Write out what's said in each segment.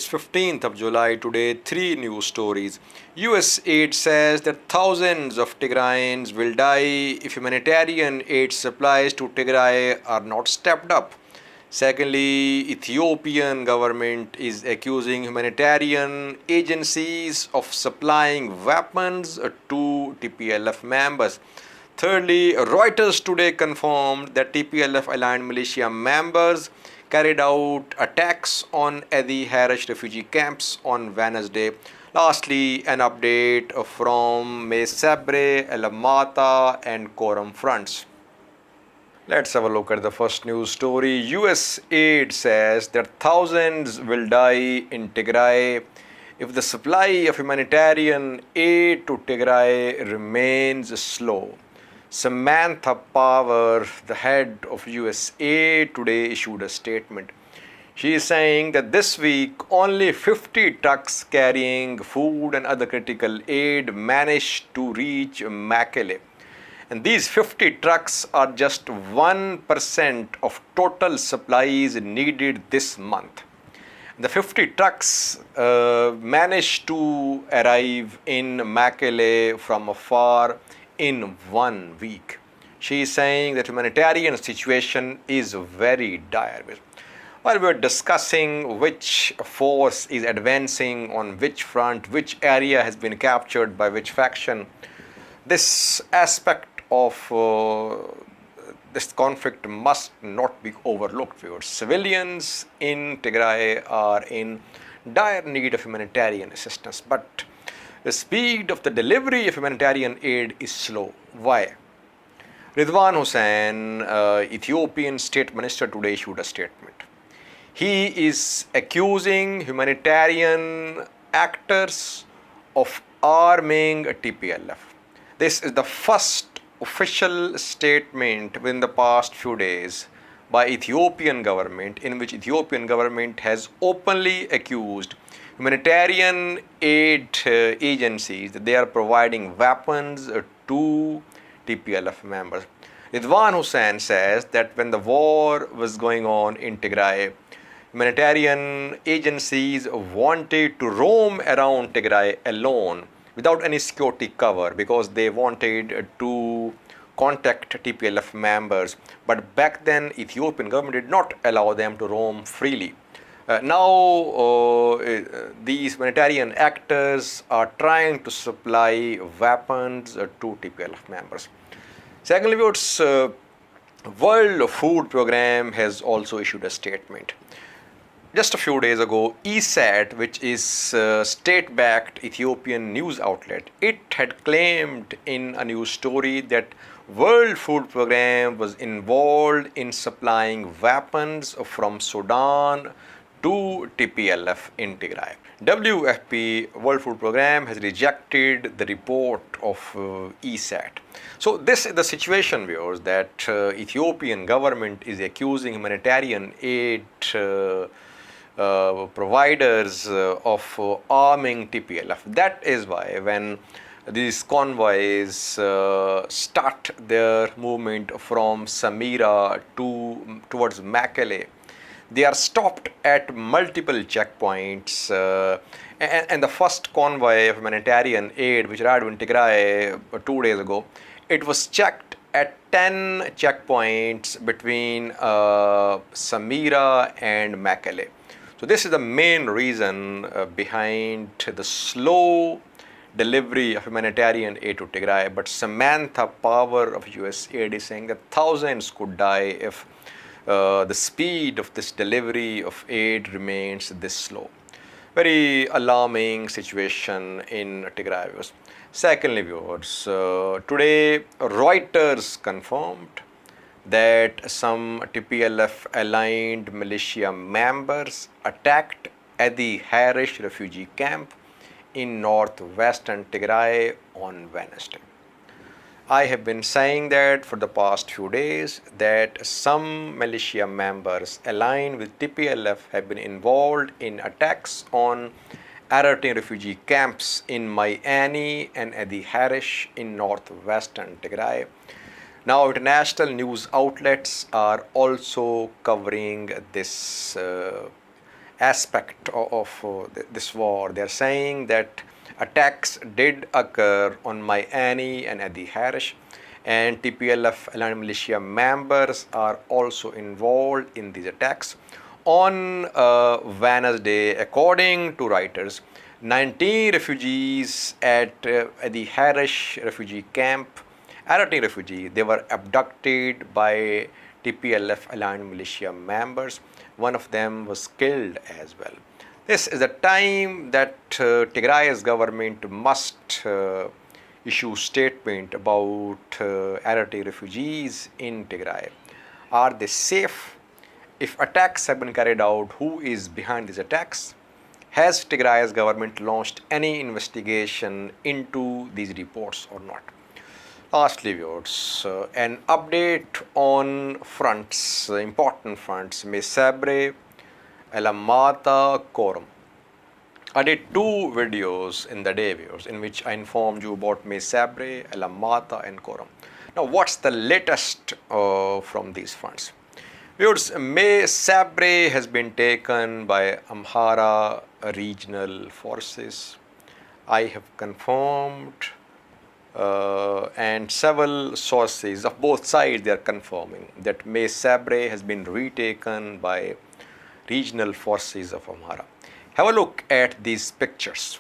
15th of July today, three news stories. US aid says that thousands of Tigrayans will die if humanitarian aid supplies to Tigray are not stepped up. Secondly, Ethiopian government is accusing humanitarian agencies of supplying weapons to TPLF members. Thirdly, Reuters today confirmed that TPLF aligned militia members carried out attacks on Adi Harish refugee camps on Wednesday. Lastly, an update from Mesabre, Elamata, and Koram fronts. Let's have a look at the first news story. US aid says that thousands will die in Tigray if the supply of humanitarian aid to Tigray remains slow. Samantha Power, the head of USAID, today issued a statement. She is saying that this week only 50 trucks carrying food and other critical aid managed to reach Mekelle. And these 50 trucks are just 1% of total supplies needed this month. The 50 trucks managed to arrive in Mekelle from afar in 1 week. She is saying that humanitarian situation is very dire. While we are discussing which force is advancing on which front, which area has been captured by which faction, this aspect of this conflict must not be overlooked. Civilians in Tigray are in dire need of humanitarian assistance, but the speed of the delivery of humanitarian aid is slow. Why? Ridwan Hussein, Ethiopian state minister, today issued a statement. He is accusing humanitarian actors of arming TPLF. This is the first official statement within the past few days by Ethiopian government in which Ethiopian government has openly accused humanitarian aid agencies that they are providing weapons to TPLF members. Ridwan Hussein says that when the war was going on in Tigray, humanitarian agencies wanted to roam around Tigray alone without any security cover because they wanted to contact TPLF members. But back then, Ethiopian government did not allow them to roam freely. Now, these humanitarian actors are trying to supply weapons to TPLF members. Secondly, World Food Program has also issued a statement. Just a few days ago, ESAT, which is a state-backed Ethiopian news outlet, it had claimed in a news story that World Food Program was involved in supplying weapons from Sudan to TPLF in Tigray. WFP, World Food Program, has rejected the report of ESAT. So this is the situation, viewers, that Ethiopian government is accusing humanitarian aid providers of arming TPLF. That is why when these convoys start their movement from Samira towards Mekelle, they are stopped at multiple checkpoints, and the first convoy of humanitarian aid which arrived in Tigray 2 days ago, it was checked at 10 checkpoints between Samira and Mekelle. So this is the main reason behind the slow delivery of humanitarian aid to Tigray. But Samantha Power of USAID is saying that thousands could die if the speed of this delivery of aid remains this slow. Very alarming situation in Tigray. Secondly, viewers, today Reuters confirmed that some TPLF aligned militia members attacked Adi Harish refugee camp in northwestern Tigray on Wednesday. I have been saying that for the past few days that some militia members aligned with TPLF have been involved in attacks on Eritrean refugee camps in Mayani and Adi Harish in northwestern Tigray. Now, international news outlets are also covering this aspect of this war. They're saying that attacks did occur on Mayani and Adi Harish, and TPLF aligned militia members are also involved in these attacks. On Wednesday, according to writers, 19 refugees at the Harish refugee camp, 18 refugees, they were abducted by TPLF aligned militia members. One of them was killed as well. This is a time that Tigray's government must issue statement about Eritrean refugees in Tigray. Are they safe? If attacks have been carried out, who is behind these attacks? Has Tigray's government launched any investigation into these reports or not? Lastly, viewers, an update on fronts, important fronts, Mesabre, Alamata, Korum. I did two videos in the day, viewers, in which I informed you about Mesabre, Alamata, and Korum. Now, what's the latest from these fronts? Viewers, Mesabre has been taken by Amhara regional forces. I have confirmed, and several sources of both sides, they are confirming that Mesabre has been retaken by regional forces of Amhara. Have a look at these pictures.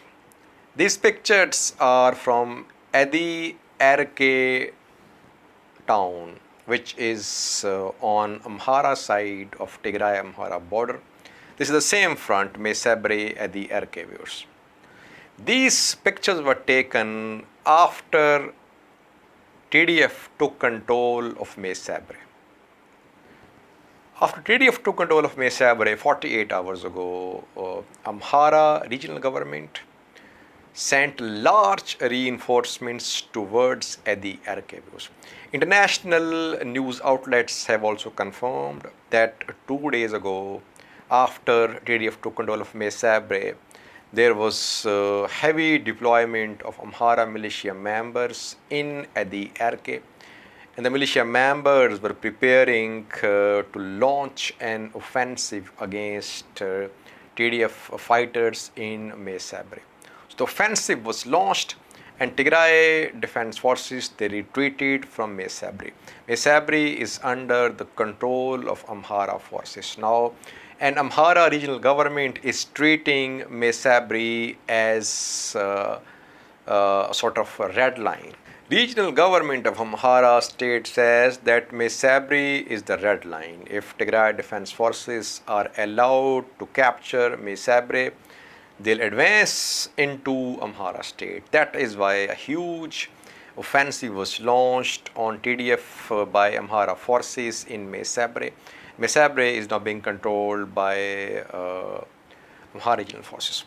These pictures are from Adi Erke town, which is on Amhara side of Tigray-Amhara border. This is the same front, Mesabre Adi Erke, viewers. These pictures were taken after TDF took control of Mesabre. After TDF took control of Mesabre 48 hours ago, Amhara regional government sent large reinforcements towards Adi Erke. International news outlets have also confirmed that 2 days ago, after TDF took control of Mesabre, there was heavy deployment of Amhara militia members in Adi Erke, and the militia members were preparing to launch an offensive against TDF fighters in Mesabre. So the offensive was launched, and Tigray Defense Forces, they retreated from Mesabre. Mesabre is under the control of Amhara forces now, and Amhara regional government is treating Mesabre as a sort of a red line. Regional government of Amhara state says that Mesabre is the red line. If Tigray Defense Forces are allowed to capture Mesabre, they'll advance into Amhara state. That is why a huge offensive was launched on TDF by Amhara forces in Mesabre. Mesabre is now being controlled by Amhara regional forces.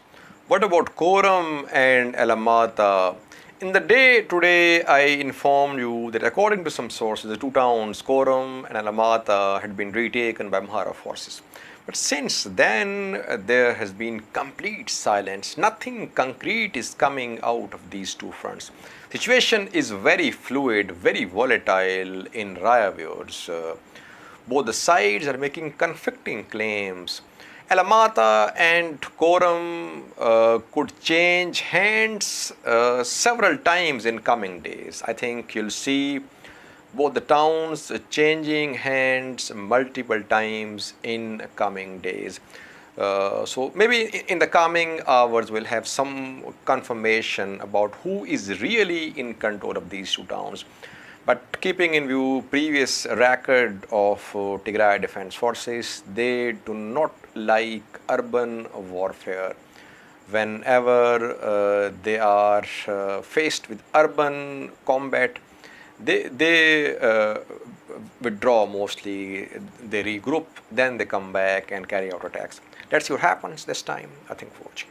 What about Korum and Alamata? In the day today, I informed you that according to some sources, the two towns, Korum and Alamata, had been retaken by Amhara forces. But since then, there has been complete silence. Nothing concrete is coming out of these two fronts. Situation is very fluid, very volatile in Raya, viewers. Both the sides are making conflicting claims. Alamata and Korum could change hands several times in coming days. I think you'll see both the towns changing hands multiple times in coming days. So maybe in the coming hours we'll have some confirmation about who is really in control of these two towns. But keeping in view previous record of Tigray Defense Forces, they do not like urban warfare. Whenever they are faced with urban combat, they withdraw mostly, they regroup, then they come back and carry out attacks. Let's see what happens this time. I think for watching.